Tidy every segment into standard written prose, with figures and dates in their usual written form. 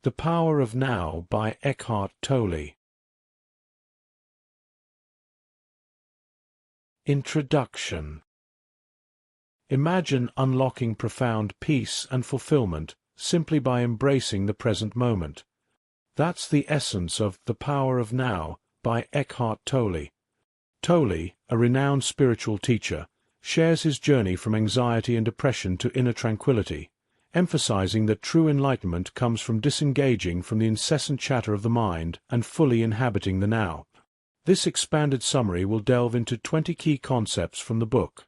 The Power of Now by Eckhart Tolle. Introduction. Imagine unlocking profound peace and fulfillment simply by embracing the present moment. That's the essence of The Power of Now by Eckhart Tolle. Tolle, a renowned spiritual teacher, shares his journey from anxiety and depression to inner tranquility, emphasizing that true enlightenment comes from disengaging from the incessant chatter of the mind and fully inhabiting the now. This expanded summary will delve into 20 key concepts from the book,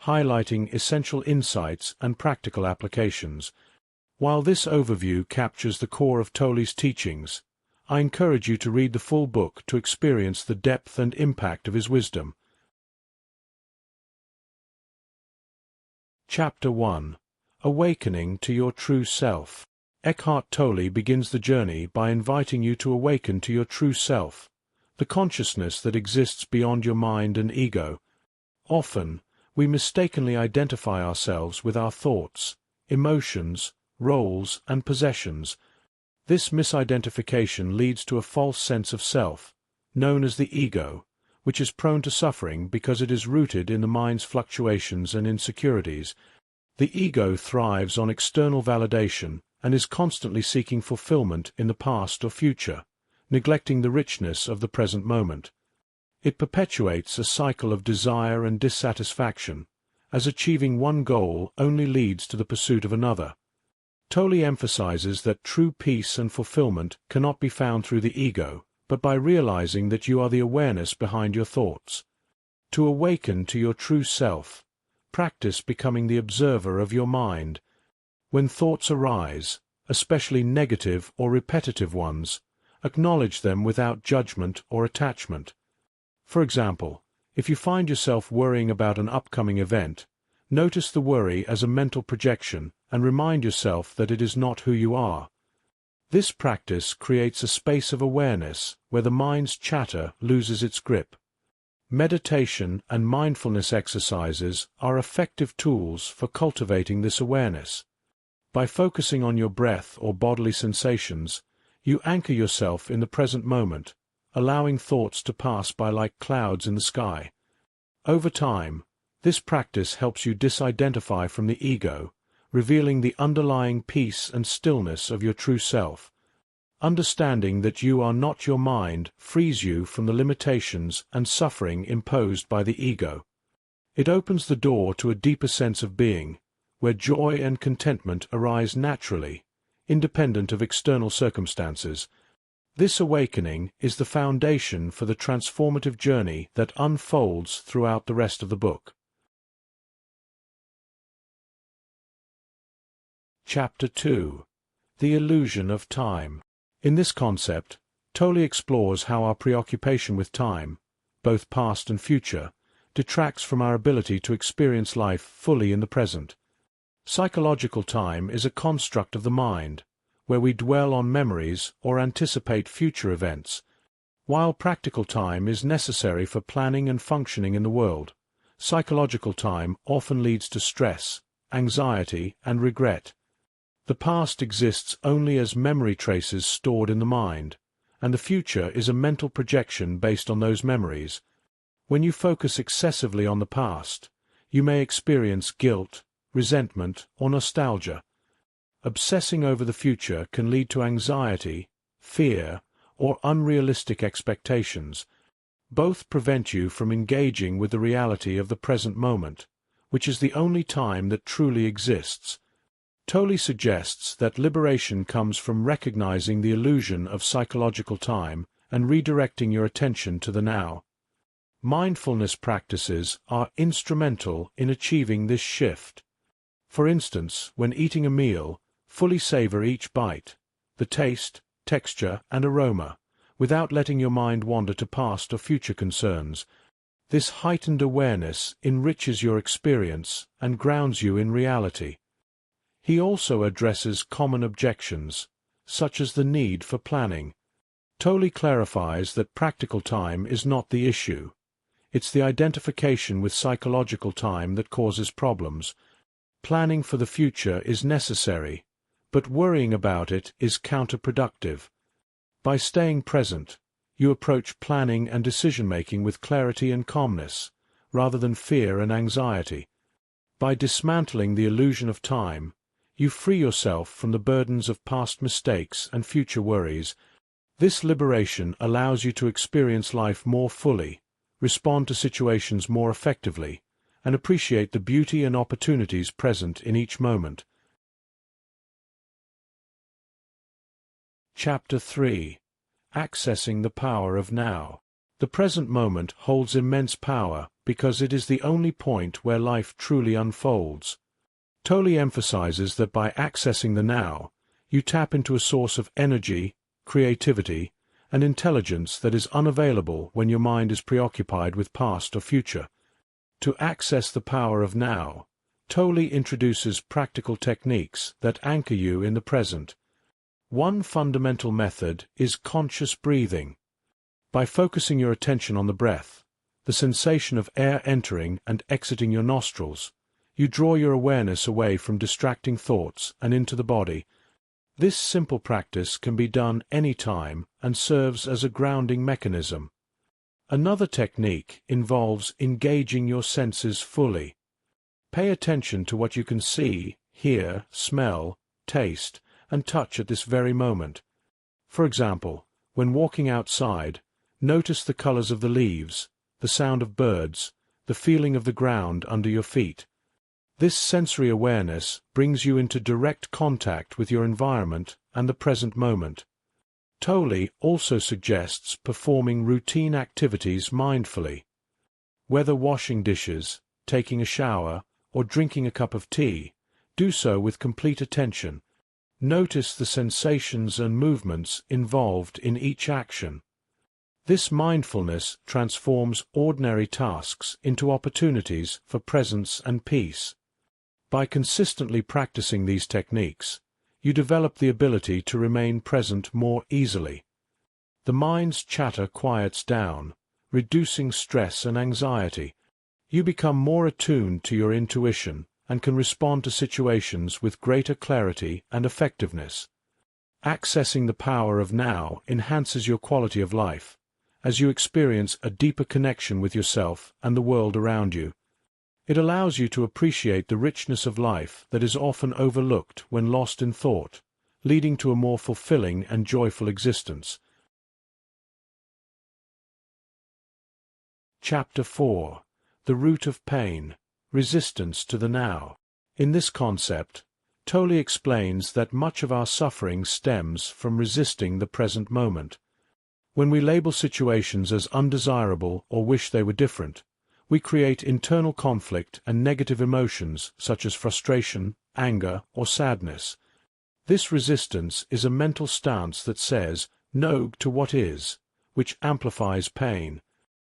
highlighting essential insights and practical applications. While this overview captures the core of Tolle's teachings, I encourage you to read the full book to experience the depth and impact of his wisdom. Chapter 1. Awakening to Your True Self. Eckhart Tolle begins the journey by inviting you to awaken to your true self, the consciousness that exists beyond your mind and ego. Often, we mistakenly identify ourselves with our thoughts, emotions, roles, and possessions. This misidentification leads to a false sense of self, known as the ego, which is prone to suffering because it is rooted in the mind's fluctuations and insecurities. The ego thrives on external validation and is constantly seeking fulfillment in the past or future, neglecting the richness of the present moment. It perpetuates a cycle of desire and dissatisfaction, as achieving one goal only leads to the pursuit of another. Tolle emphasizes that true peace and fulfillment cannot be found through the ego, but by realizing that you are the awareness behind your thoughts. To awaken to your true self, practice becoming the observer of your mind. When thoughts arise, especially negative or repetitive ones, acknowledge them without judgment or attachment. For example, if you find yourself worrying about an upcoming event, notice the worry as a mental projection and remind yourself that it is not who you are. This practice creates a space of awareness where the mind's chatter loses its grip. Meditation and mindfulness exercises are effective tools for cultivating this awareness. By focusing on your breath or bodily sensations, you anchor yourself in the present moment, allowing thoughts to pass by like clouds in the sky. Over time, this practice helps you disidentify from the ego, revealing the underlying peace and stillness of your true self. Understanding that you are not your mind frees you from the limitations and suffering imposed by the ego. It opens the door to a deeper sense of being, where joy and contentment arise naturally, independent of external circumstances. This awakening is the foundation for the transformative journey that unfolds throughout the rest of the book. Chapter 2. The Illusion of Time. In this concept, Tolle explores how our preoccupation with time, both past and future, detracts from our ability to experience life fully in the present. Psychological time is a construct of the mind, where we dwell on memories or anticipate future events. While practical time is necessary for planning and functioning in the world, psychological time often leads to stress, anxiety, and regret. The past exists only as memory traces stored in the mind, and the future is a mental projection based on those memories. When you focus excessively on the past, you may experience guilt, resentment, or nostalgia. Obsessing over the future can lead to anxiety, fear, or unrealistic expectations. Both prevent you from engaging with the reality of the present moment, which is the only time that truly exists. Tolle suggests that liberation comes from recognizing the illusion of psychological time and redirecting your attention to the now. Mindfulness practices are instrumental in achieving this shift. For instance, when eating a meal, fully savor each bite, the taste, texture, and aroma, without letting your mind wander to past or future concerns. This heightened awareness enriches your experience and grounds you in reality. He also addresses common objections, such as the need for planning. Tolle clarifies that practical time is not the issue. It's the identification with psychological time that causes problems. Planning for the future is necessary, but worrying about it is counterproductive. By staying present, you approach planning and decision-making with clarity and calmness, rather than fear and anxiety. By dismantling the illusion of time, you free yourself from the burdens of past mistakes and future worries. This liberation allows you to experience life more fully, respond to situations more effectively, and appreciate the beauty and opportunities present in each moment. Chapter 3. Accessing the Power of Now. The present moment holds immense power because it is the only point where life truly unfolds. Tolle emphasizes that by accessing the now, you tap into a source of energy, creativity, and intelligence that is unavailable when your mind is preoccupied with past or future. To access the power of now, Tolle introduces practical techniques that anchor you in the present. One fundamental method is conscious breathing. By focusing your attention on the breath, the sensation of air entering and exiting your nostrils, you draw your awareness away from distracting thoughts and into the body. This simple practice can be done any time and serves as a grounding mechanism. Another technique involves engaging your senses fully. Pay attention to what you can see, hear, smell, taste, and touch at this very moment. For example, when walking outside, notice the colors of the leaves, the sound of birds, the feeling of the ground under your feet. This sensory awareness brings you into direct contact with your environment and the present moment. Tolle also suggests performing routine activities mindfully. Whether washing dishes, taking a shower, or drinking a cup of tea, do so with complete attention. Notice the sensations and movements involved in each action. This mindfulness transforms ordinary tasks into opportunities for presence and peace. By consistently practicing these techniques, you develop the ability to remain present more easily. The mind's chatter quiets down, reducing stress and anxiety. You become more attuned to your intuition and can respond to situations with greater clarity and effectiveness. Accessing the power of now enhances your quality of life, as you experience a deeper connection with yourself and the world around you. It allows you to appreciate the richness of life that is often overlooked when lost in thought, leading to a more fulfilling and joyful existence. Chapter 4. The Root of Pain, Resistance to the Now. In this concept, Tolle explains that much of our suffering stems from resisting the present moment. When we label situations as undesirable or wish they were different, we create internal conflict and negative emotions such as frustration, anger, or sadness. This resistance is a mental stance that says no to what is, which amplifies pain.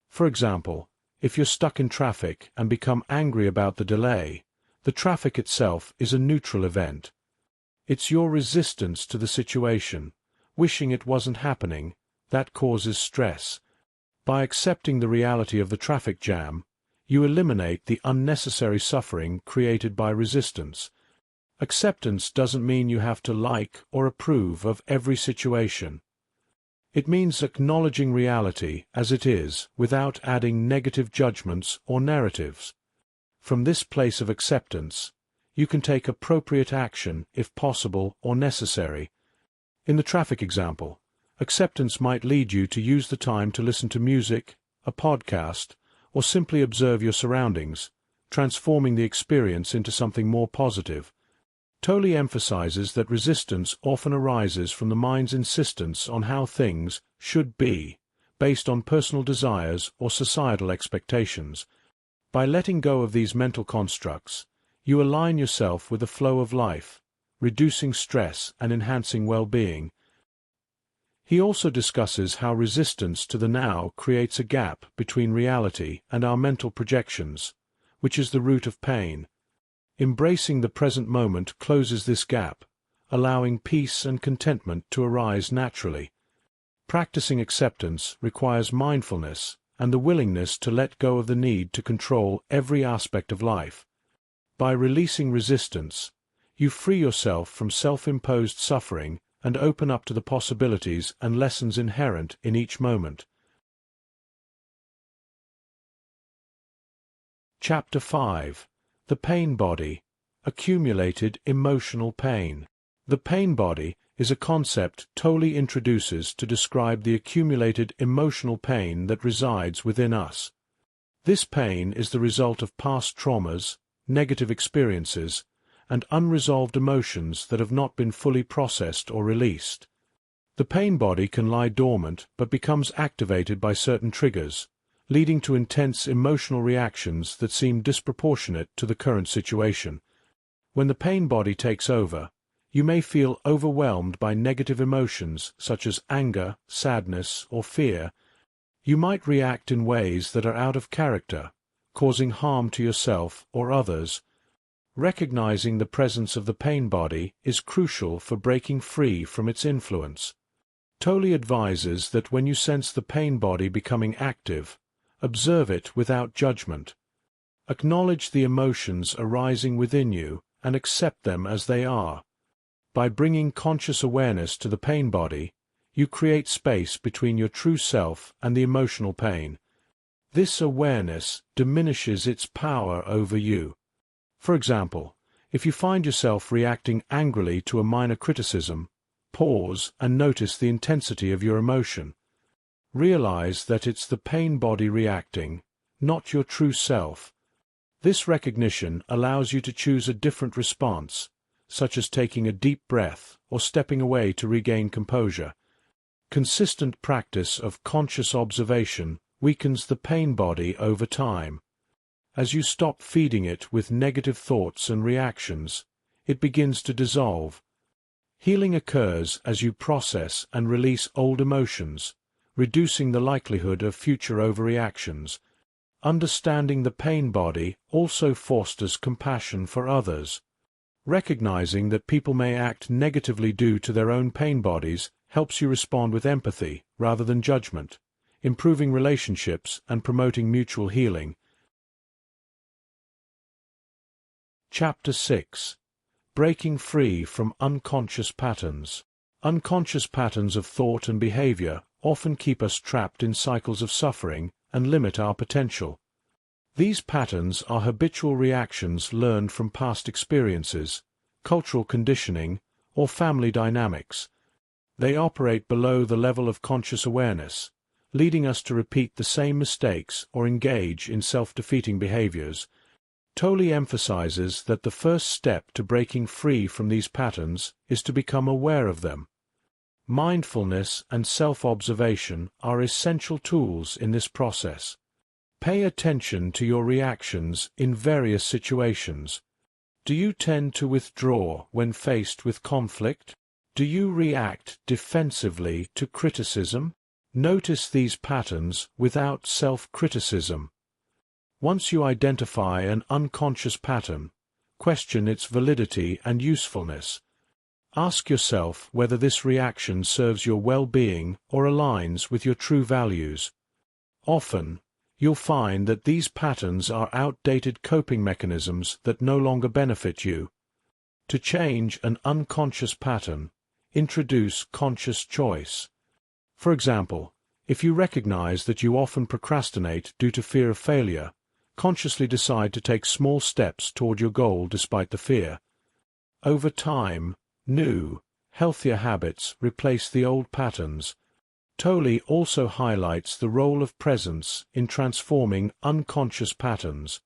For example, if you're stuck in traffic and become angry about the delay, the traffic itself is a neutral event. It's your resistance to the situation, wishing it wasn't happening, that causes stress. By accepting the reality of the traffic jam, you eliminate the unnecessary suffering created by resistance. Acceptance doesn't mean you have to like or approve of every situation. It means acknowledging reality as it is without adding negative judgments or narratives. From this place of acceptance, you can take appropriate action if possible or necessary. In the traffic example, acceptance might lead you to use the time to listen to music, a podcast, or simply observe your surroundings, transforming the experience into something more positive. Tolle emphasizes that resistance often arises from the mind's insistence on how things should be, based on personal desires or societal expectations. By letting go of these mental constructs, you align yourself with the flow of life, reducing stress and enhancing well-being. He also discusses how resistance to the now creates a gap between reality and our mental projections, which is the root of pain. Embracing the present moment closes this gap, allowing peace and contentment to arise naturally. Practicing acceptance requires mindfulness and the willingness to let go of the need to control every aspect of life. By releasing resistance, You free yourself from self-imposed suffering and open up to the possibilities and lessons inherent in each moment. Chapter 5. The Pain Body. Accumulated Emotional Pain. The pain body is a concept Tolle introduces to describe the accumulated emotional pain that resides within us. This pain is the result of past traumas, negative experiences, and unresolved emotions that have not been fully processed or released. The pain body can lie dormant but becomes activated by certain triggers, leading to intense emotional reactions that seem disproportionate to the current situation. When the pain body takes over, you may feel overwhelmed by negative emotions such as anger, sadness, or fear. You might react in ways that are out of character, causing harm to yourself or others. Recognizing the presence of the pain body is crucial for breaking free from its influence. Tolle advises that when you sense the pain body becoming active, observe it without judgment. Acknowledge the emotions arising within you and accept them as they are. By bringing conscious awareness to the pain body, you create space between your true self and the emotional pain. This awareness diminishes its power over you. For example, if you find yourself reacting angrily to a minor criticism, pause and notice the intensity of your emotion. Realize that it's the pain body reacting, not your true self. This recognition allows you to choose a different response, such as taking a deep breath or stepping away to regain composure. Consistent practice of conscious observation weakens the pain body over time. As you stop feeding it with negative thoughts and reactions, it begins to dissolve. Healing occurs as you process and release old emotions, reducing the likelihood of future overreactions. Understanding the pain body also fosters compassion for others. Recognizing that people may act negatively due to their own pain bodies helps you respond with empathy rather than judgment, improving relationships and promoting mutual healing. Chapter 6. Breaking Free from Unconscious Patterns. Unconscious patterns of thought and behavior often keep us trapped in cycles of suffering and limit our potential. These patterns are habitual reactions learned from past experiences, cultural conditioning, or family dynamics. They operate below the level of conscious awareness, leading us to repeat the same mistakes or engage in self-defeating behaviors. Tolle emphasizes that the first step to breaking free from these patterns is to become aware of them. Mindfulness and self-observation are essential tools in this process. Pay attention to your reactions in various situations. Do you tend to withdraw when faced with conflict? Do you react defensively to criticism? Notice these patterns without self-criticism. Once you identify an unconscious pattern, question its validity and usefulness. Ask yourself whether this reaction serves your well-being or aligns with your true values. Often, you'll find that these patterns are outdated coping mechanisms that no longer benefit you. To change an unconscious pattern, introduce conscious choice. For example, if you recognize that you often procrastinate due to fear of failure, consciously decide to take small steps toward your goal despite the fear. Over time, new, healthier habits replace the old patterns. Tolle also highlights the role of presence in transforming unconscious patterns.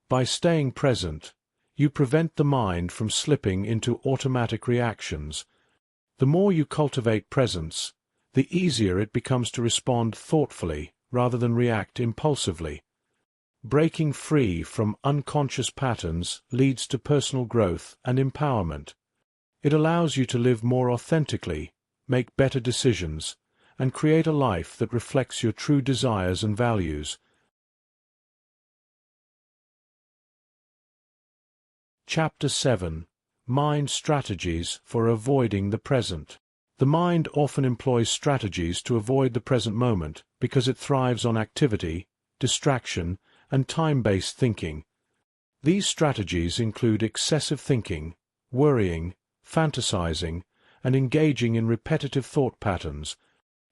By staying present, you prevent the mind from slipping into automatic reactions. The more you cultivate presence, the easier it becomes to respond thoughtfully rather than react impulsively. Breaking free from unconscious patterns leads to personal growth and empowerment. It allows you to live more authentically, make better decisions, and create a life that reflects your true desires and values. Chapter 7. Mind Strategies for Avoiding the Present. The mind often employs strategies to avoid the present moment because it thrives on activity, distraction, and time-based thinking. These strategies include excessive thinking, worrying, fantasizing, and engaging in repetitive thought patterns,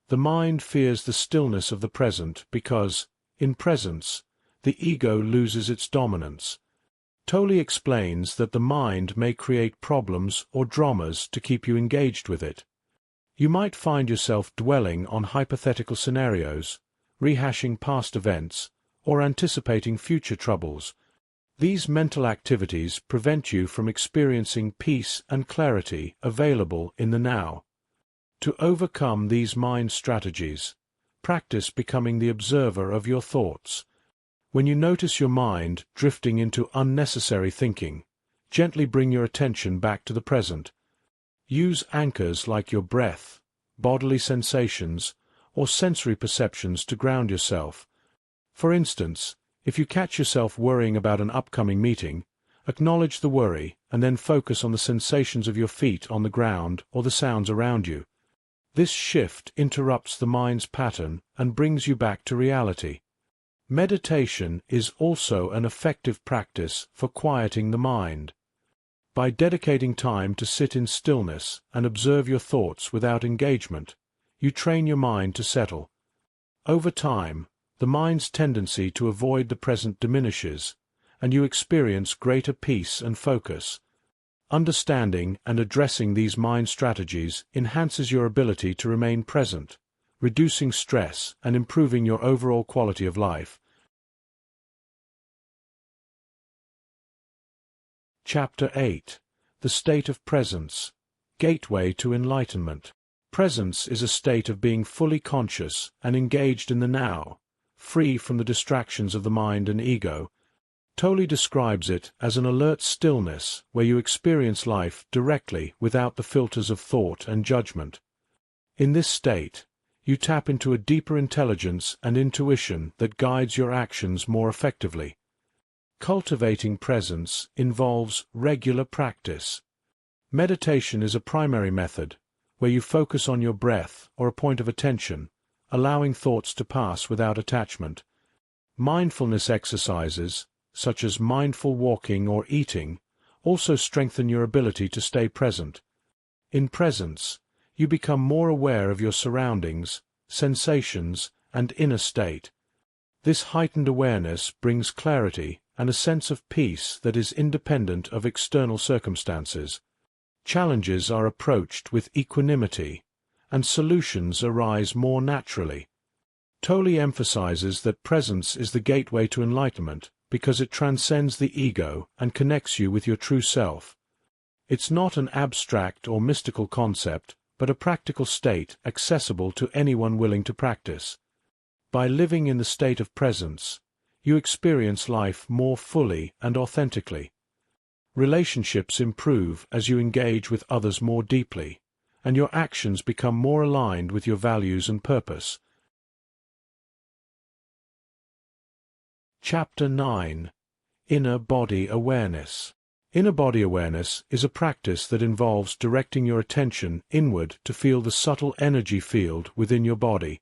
the mind fears the stillness of the present because, in presence, the ego loses its dominance. Tolle explains that the mind may create problems or dramas to keep you engaged with it. You might find yourself dwelling on hypothetical scenarios, rehashing past events, or anticipating future troubles. These mental activities prevent you from experiencing peace and clarity available in the now. To overcome these mind strategies, practice becoming the observer of your thoughts. When you notice your mind drifting into unnecessary thinking, gently bring your attention back to the present. Use anchors like your breath, bodily sensations, or sensory perceptions to ground yourself. For instance, if you catch yourself worrying about an upcoming meeting, acknowledge the worry and then focus on the sensations of your feet on the ground or the sounds around you. This shift interrupts the mind's pattern and brings you back to reality. Meditation is also an effective practice for quieting the mind. By dedicating time to sit in stillness and observe your thoughts without engagement, you train your mind to settle. Over time, the mind's tendency to avoid the present diminishes, and you experience greater peace and focus. Understanding and addressing these mind strategies enhances your ability to remain present, reducing stress and improving your overall quality of life. Chapter 8. The State of Presence. Gateway to Enlightenment. Presence is a state of being fully conscious and engaged in the now, free from the distractions of the mind and ego. Tolle describes it as an alert stillness where you experience life directly without the filters of thought and judgment. In this state, you tap into a deeper intelligence and intuition that guides your actions more effectively. Cultivating presence involves regular practice. Meditation is a primary method, where you focus on your breath or a point of attention, allowing thoughts to pass without attachment. Mindfulness exercises, such as mindful walking or eating, also strengthen your ability to stay present. In presence, you become more aware of your surroundings, sensations, and inner state. This heightened awareness brings clarity and a sense of peace that is independent of external circumstances. Challenges are approached with equanimity, and solutions arise more naturally. Tolle emphasizes that presence is the gateway to enlightenment because it transcends the ego and connects you with your true self. It's not an abstract or mystical concept, but a practical state accessible to anyone willing to practice. By living in the state of presence, you experience life more fully and authentically. Relationships improve as you engage with others more deeply, and your actions become more aligned with your values and purpose. Chapter 9. Inner Body Awareness. Inner body awareness is a practice that involves directing your attention inward to feel the subtle energy field within your body.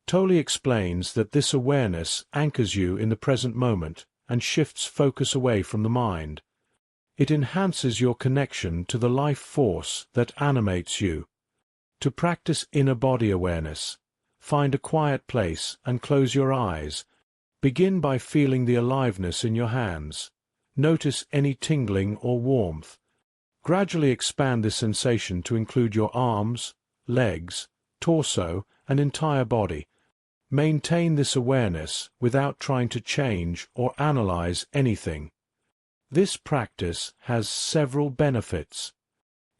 Tolle explains that this awareness anchors you in the present moment and shifts focus away from the mind. It enhances your connection to the life force that animates you. To practice inner body awareness, find a quiet place and close your eyes. Begin by feeling the aliveness in your hands. Notice any tingling or warmth. Gradually expand this sensation to include your arms, legs, torso, and entire body. Maintain this awareness without trying to change or analyze anything. This practice has several benefits.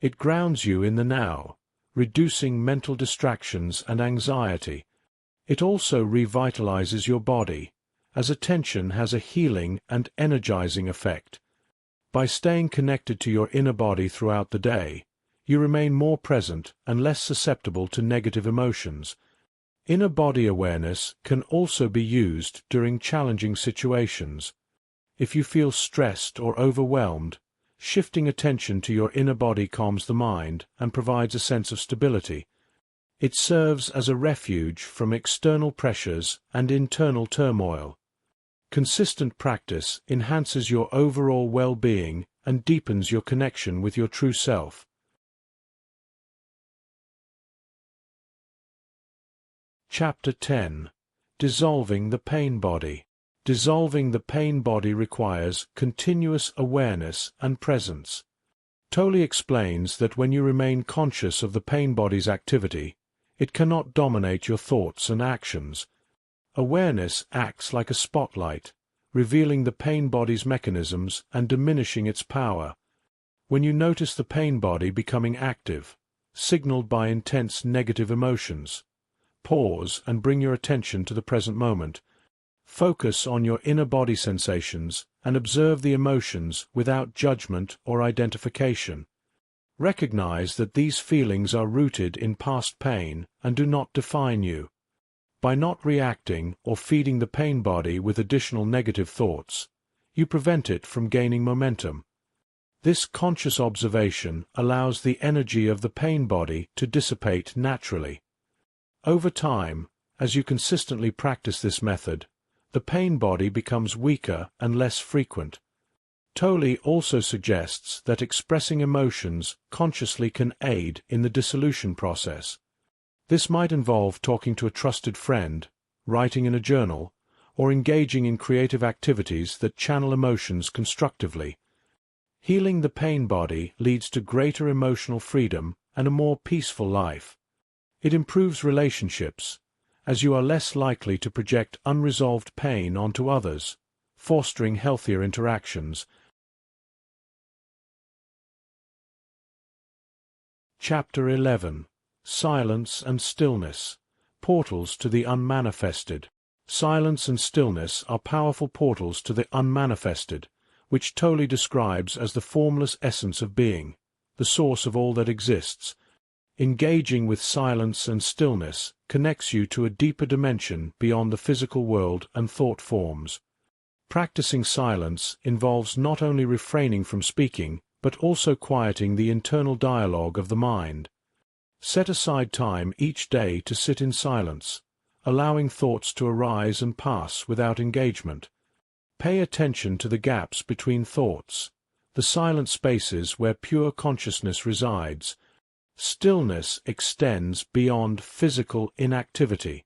It grounds you in the now, reducing mental distractions and anxiety. It also revitalizes your body, as attention has a healing and energizing effect. By staying connected to your inner body throughout the day, you remain more present and less susceptible to negative emotions. Inner body awareness can also be used during challenging situations. If you feel stressed or overwhelmed, shifting attention to your inner body calms the mind and provides a sense of stability. It serves as a refuge from external pressures and internal turmoil. Consistent practice enhances your overall well-being and deepens your connection with your true self. Chapter 10. Dissolving the Pain Body. Dissolving the pain body requires continuous awareness and presence. Tolle explains that when you remain conscious of the pain body's activity, it cannot dominate your thoughts and actions. Awareness acts like a spotlight, revealing the pain body's mechanisms and diminishing its power. When you notice the pain body becoming active, signaled by intense negative emotions, pause and bring your attention to the present moment. Focus on your inner body sensations and observe the emotions without judgment or identification. Recognize that these feelings are rooted in past pain and do not define you. By not reacting or feeding the pain body with additional negative thoughts, you prevent it from gaining momentum. This conscious observation allows the energy of the pain body to dissipate naturally. Over time, as you consistently practice this method, the pain body becomes weaker and less frequent. Tolle also suggests that expressing emotions consciously can aid in the dissolution process. This might involve talking to a trusted friend, writing in a journal, or engaging in creative activities that channel emotions constructively. Healing the pain body leads to greater emotional freedom and a more peaceful life. It improves relationships, as you are less likely to project unresolved pain onto others, fostering healthier interactions. Chapter 11. Silence and Stillness. Portals to the Unmanifested. Silence and stillness are powerful portals to the unmanifested, which Tolle describes as the formless essence of being, the source of all that exists. Engaging with silence and stillness connects you to a deeper dimension beyond the physical world and thought forms. Practicing silence involves not only refraining from speaking, but also quieting the internal dialogue of the mind. Set aside time each day to sit in silence, allowing thoughts to arise and pass without engagement. Pay attention to the gaps between thoughts, the silent spaces where pure consciousness resides. Stillness extends beyond physical inactivity.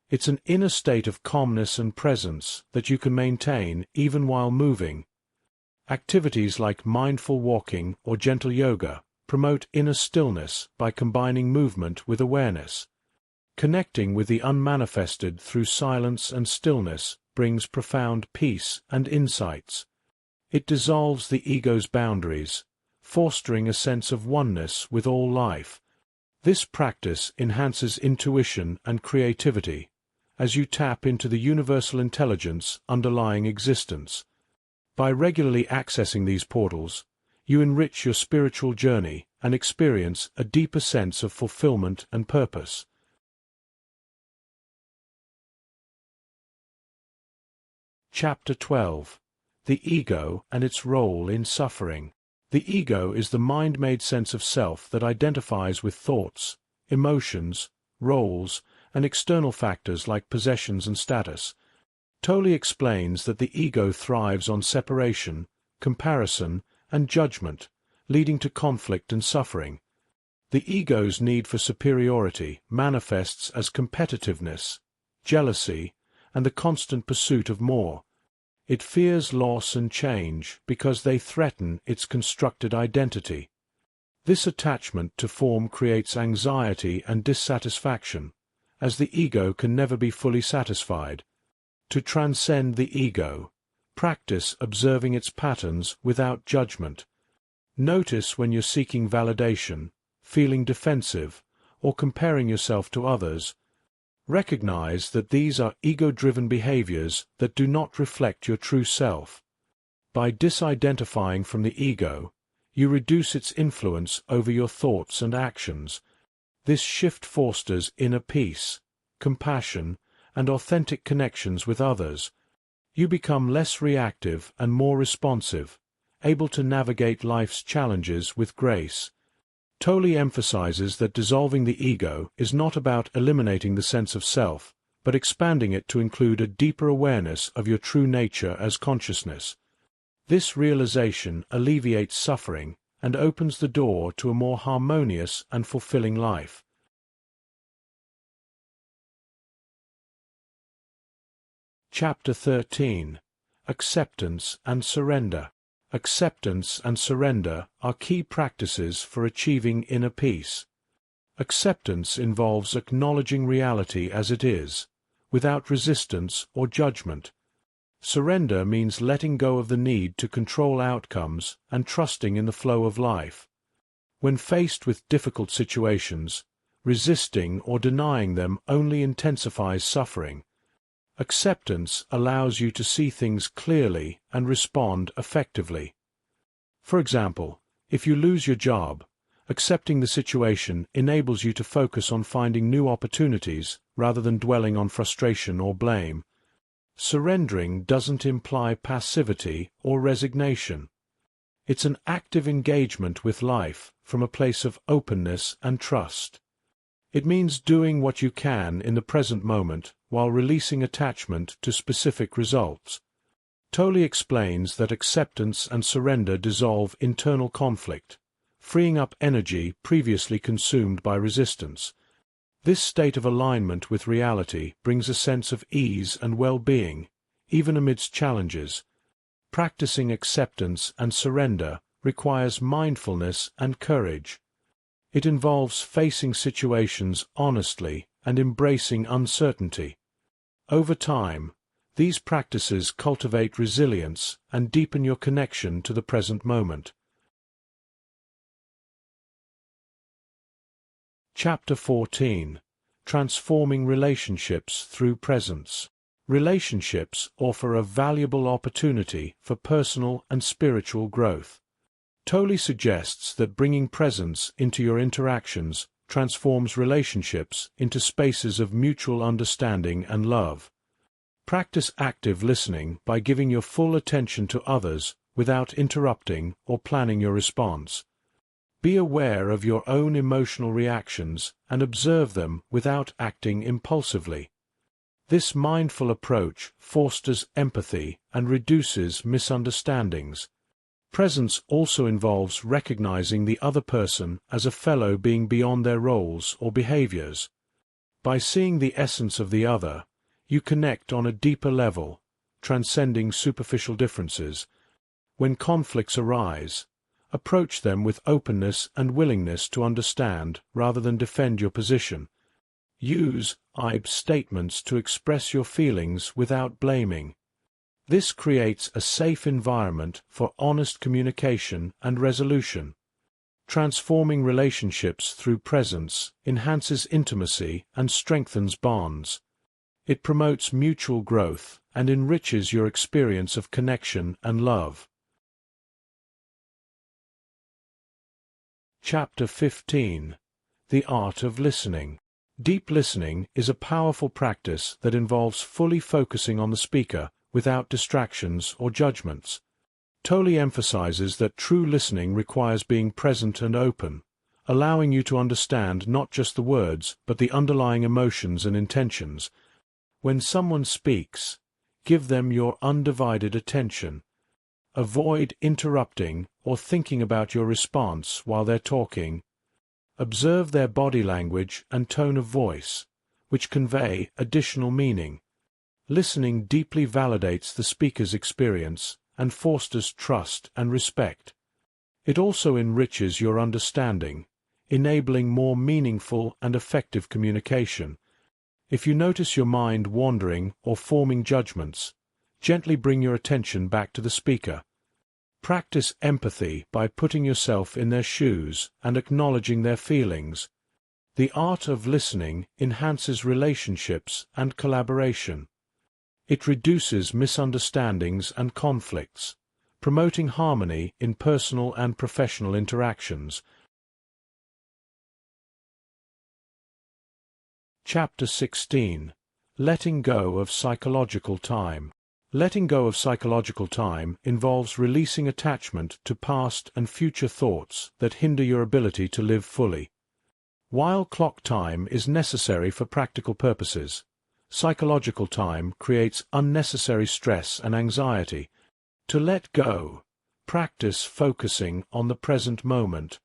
It's an inner state of calmness and presence that you can maintain even while moving. Activities like mindful walking or gentle yoga promote inner stillness by combining movement with awareness. Connecting with the unmanifested through silence and stillness brings profound peace and insights. It dissolves the ego's boundaries, fostering a sense of oneness with all life. This practice enhances intuition and creativity, as you tap into the universal intelligence underlying existence. By regularly accessing these portals, you enrich your spiritual journey and experience a deeper sense of fulfillment and purpose. Chapter 12. The Ego and its Role in Suffering. The ego is the mind-made sense of self that identifies with thoughts, emotions, roles, and external factors like possessions and status. Tolle explains that the ego thrives on separation, comparison, and judgment, leading to conflict and suffering. The ego's need for superiority manifests as competitiveness, jealousy, and the constant pursuit of more. It fears loss and change because they threaten its constructed identity. This attachment to form creates anxiety and dissatisfaction, as the ego can never be fully satisfied. To transcend the ego, practice observing its patterns without judgment. Notice when you're seeking validation, feeling defensive, or comparing yourself to others. Recognize that these are ego-driven behaviors that do not reflect your true self. By disidentifying from the ego, you reduce its influence over your thoughts and actions. This shift fosters inner peace, compassion, and authentic connections with others. You become less reactive and more responsive, able to navigate life's challenges with grace. Tolle emphasizes that dissolving the ego is not about eliminating the sense of self, but expanding it to include a deeper awareness of your true nature as consciousness. This realization alleviates suffering and opens the door to a more harmonious and fulfilling life. Chapter 13. Acceptance and Surrender. Acceptance and surrender are key practices for achieving inner peace. Acceptance involves acknowledging reality as it is, without resistance or judgment. Surrender means letting go of the need to control outcomes and trusting in the flow of life. When faced with difficult situations, resisting or denying them only intensifies suffering. Acceptance allows you to see things clearly and respond effectively. For example, if you lose your job, accepting the situation enables you to focus on finding new opportunities rather than dwelling on frustration or blame. Surrendering doesn't imply passivity or resignation. It's an active engagement with life from a place of openness and trust. It means doing what you can in the present moment while releasing attachment to specific results. Tolle explains that acceptance and surrender dissolve internal conflict, freeing up energy previously consumed by resistance. This state of alignment with reality brings a sense of ease and well-being, even amidst challenges. Practicing acceptance and surrender requires mindfulness and courage. It involves facing situations honestly and embracing uncertainty. Over time, these practices cultivate resilience and deepen your connection to the present moment. Chapter 14. Transforming Relationships Through Presence. Relationships offer a valuable opportunity for personal and spiritual growth. Tolle suggests that bringing presence into your interactions transforms relationships into spaces of mutual understanding and love. Practice active listening by giving your full attention to others without interrupting or planning your response. Be aware of your own emotional reactions and observe them without acting impulsively. This mindful approach fosters empathy and reduces misunderstandings. Presence also involves recognizing the other person as a fellow being beyond their roles or behaviors. By seeing the essence of the other, you connect on a deeper level, transcending superficial differences. When conflicts arise, approach them with openness and willingness to understand rather than defend your position. Use "I" statements to express your feelings without blaming. This creates a safe environment for honest communication and resolution. Transforming relationships through presence enhances intimacy and strengthens bonds. It promotes mutual growth and enriches your experience of connection and love. Chapter 15. The Art of Listening. Deep listening is a powerful practice that involves fully focusing on the speaker without distractions or judgments. Tolle emphasizes that true listening requires being present and open, allowing you to understand not just the words but the underlying emotions and intentions. When someone speaks, give them your undivided attention. Avoid interrupting or thinking about your response while they're talking. Observe their body language and tone of voice, which convey additional meaning. Listening deeply validates the speaker's experience and fosters trust and respect. It also enriches your understanding, enabling more meaningful and effective communication. If you notice your mind wandering or forming judgments, gently bring your attention back to the speaker. Practice empathy by putting yourself in their shoes and acknowledging their feelings. The art of listening enhances relationships and collaboration. It reduces misunderstandings and conflicts, promoting harmony in personal and professional interactions. Chapter 16. Letting Go of Psychological Time. Letting go of psychological time involves releasing attachment to past and future thoughts that hinder your ability to live fully. While clock time is necessary for practical purposes, psychological time creates unnecessary stress and anxiety. To let go. Practice focusing on the present moment.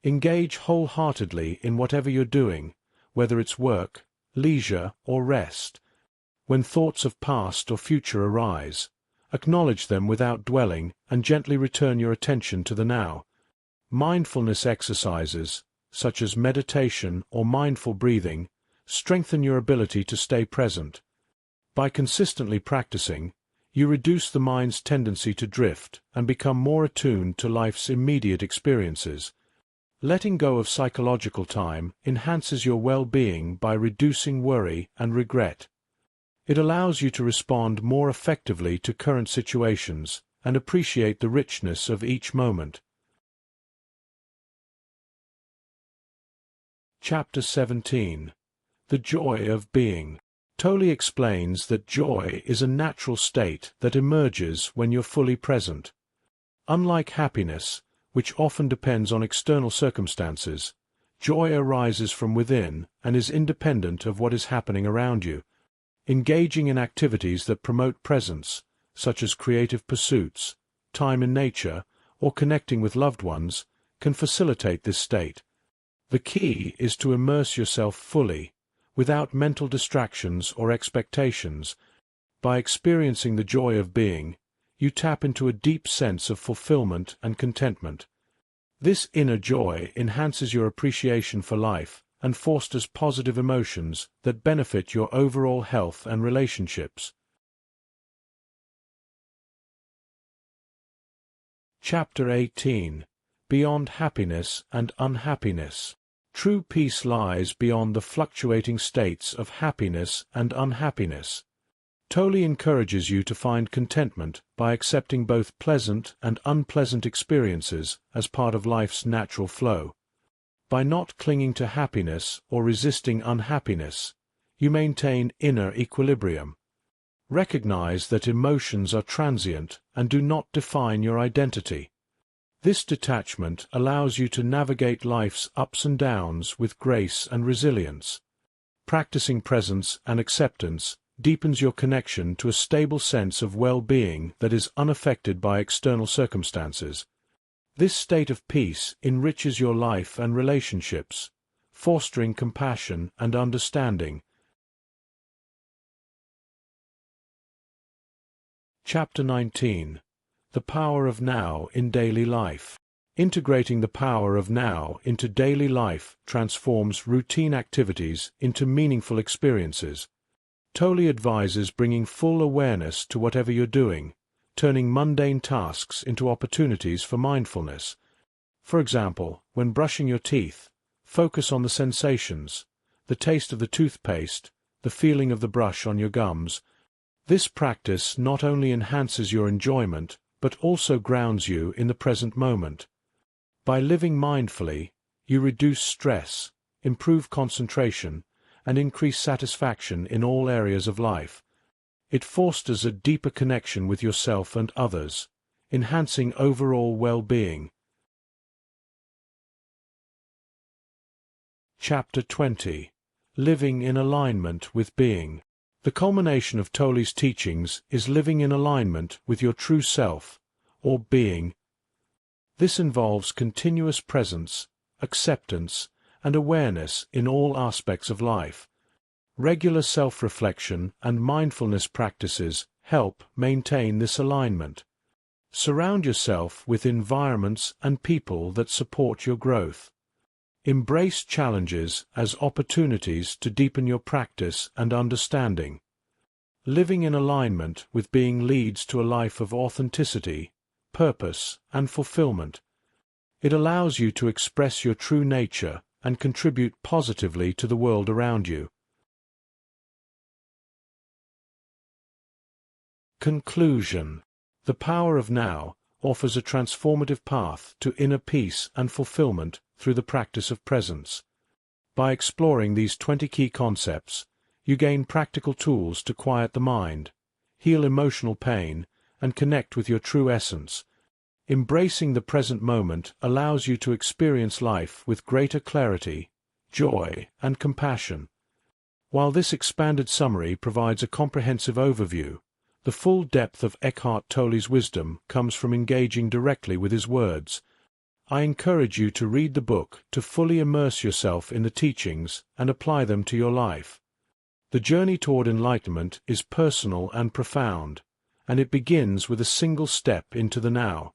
Engage wholeheartedly in whatever you're doing, whether it's work, leisure, or rest. When thoughts of past or future arise, acknowledge them without dwelling and gently return your attention to the now. Mindfulness exercises, such as meditation or mindful breathing, strengthen your ability to stay present. By consistently practicing, you reduce the mind's tendency to drift and become more attuned to life's immediate experiences. Letting go of psychological time enhances your well-being by reducing worry and regret. It allows you to respond more effectively to current situations and appreciate the richness of each moment. Chapter 17. The Joy of Being. Tolle explains that joy is a natural state that emerges when you're fully present. Unlike happiness, which often depends on external circumstances, joy arises from within and is independent of what is happening around you. Engaging in activities that promote presence, such as creative pursuits, time in nature, or connecting with loved ones, can facilitate this state. The key is to immerse yourself fully, without mental distractions or expectations. By experiencing the joy of being, you tap into a deep sense of fulfillment and contentment. This inner joy enhances your appreciation for life and fosters positive emotions that benefit your overall health and relationships. Chapter 18. Beyond Happiness and Unhappiness. True peace lies beyond the fluctuating states of happiness and unhappiness. Tolle encourages you to find contentment by accepting both pleasant and unpleasant experiences as part of life's natural flow. By not clinging to happiness or resisting unhappiness, you maintain inner equilibrium. Recognize that emotions are transient and do not define your identity. This detachment allows you to navigate life's ups and downs with grace and resilience. Practicing presence and acceptance deepens your connection to a stable sense of well-being that is unaffected by external circumstances. This state of peace enriches your life and relationships, fostering compassion and understanding. Chapter 19. The Power of Now in Daily Life. Integrating the power of now into daily life transforms routine activities into meaningful experiences. Tolle advises bringing full awareness to whatever you're doing, turning mundane tasks into opportunities for mindfulness. For example, when brushing your teeth, focus on the sensations, the taste of the toothpaste, the feeling of the brush on your gums. This practice not only enhances your enjoyment, but also grounds you in the present moment. By living mindfully, you reduce stress, improve concentration, and increase satisfaction in all areas of life. It fosters a deeper connection with yourself and others, enhancing overall well-being. Chapter 20. Living in Alignment with Being. The culmination of Tolle's teachings is living in alignment with your true self, or being. This involves continuous presence, acceptance, and awareness in all aspects of life. Regular self-reflection and mindfulness practices help maintain this alignment. Surround yourself with environments and people that support your growth. Embrace challenges as opportunities to deepen your practice and understanding. Living in alignment with being leads to a life of authenticity, purpose, and fulfillment. It allows you to express your true nature and contribute positively to the world around you. Conclusion. The Power of Now offers a transformative path to inner peace and fulfillment through the practice of presence. By exploring these 20 key concepts, you gain practical tools to quiet the mind, heal emotional pain, and connect with your true essence. Embracing the present moment allows you to experience life with greater clarity, joy, and compassion. While this expanded summary provides a comprehensive overview, The full depth of Eckhart Tolle's wisdom comes from engaging directly with his words. I encourage you to read the book, to fully immerse yourself in the teachings and apply them to your life. The journey toward enlightenment is personal and profound, and it begins with a single step into the now.